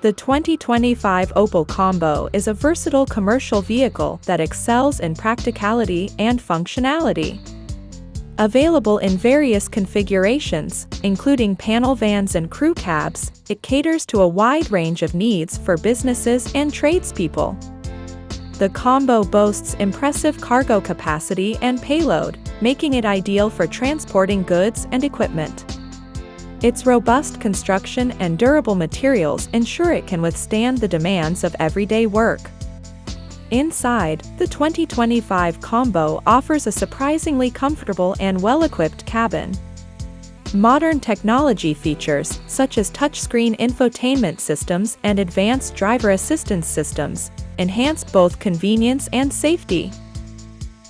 The 2025 Opel Combo is a versatile commercial vehicle that excels in practicality and functionality. Available in various configurations, including panel vans and crew cabs, it caters to a wide range of needs for businesses and tradespeople. The Combo boasts impressive cargo capacity and payload, making it ideal for transporting goods and equipment. Its robust construction and durable materials ensure it can withstand the demands of everyday work. Inside, the 2025 Combo offers a surprisingly comfortable and well-equipped cabin. Modern technology features, such as touchscreen infotainment systems and advanced driver assistance systems, enhance both convenience and safety.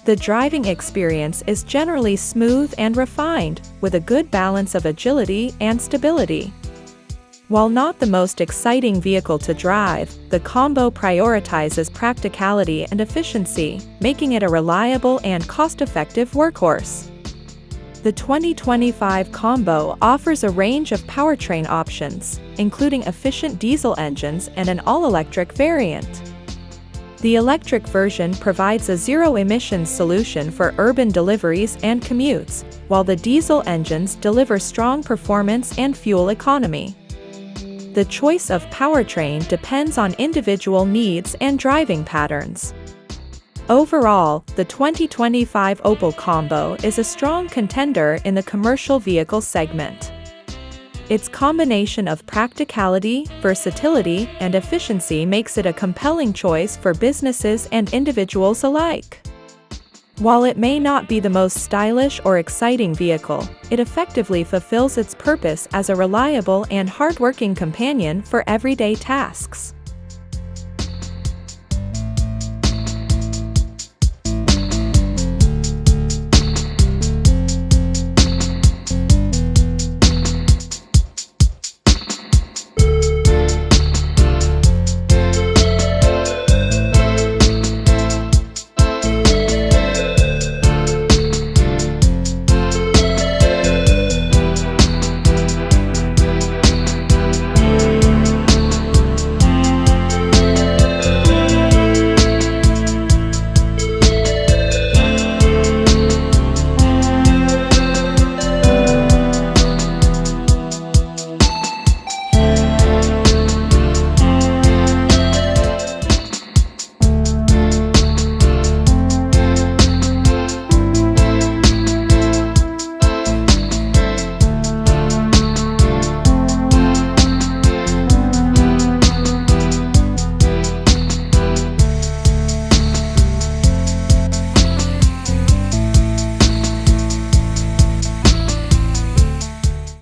The driving experience is generally smooth and refined, with a good balance of agility and stability. While not the most exciting vehicle to drive, the Combo prioritizes practicality and efficiency, making it a reliable and cost-effective workhorse. The 2025 Combo offers a range of powertrain options, including efficient diesel engines and an all-electric variant. The electric version provides a zero-emissions solution for urban deliveries and commutes, while the diesel engines deliver strong performance and fuel economy. The choice of powertrain depends on individual needs and driving patterns. Overall, the 2025 Opel Combo is a strong contender in the commercial vehicle segment. Its combination of practicality, versatility, and efficiency makes it a compelling choice for businesses and individuals alike. While it may not be the most stylish or exciting vehicle, it effectively fulfills its purpose as a reliable and hardworking companion for everyday tasks.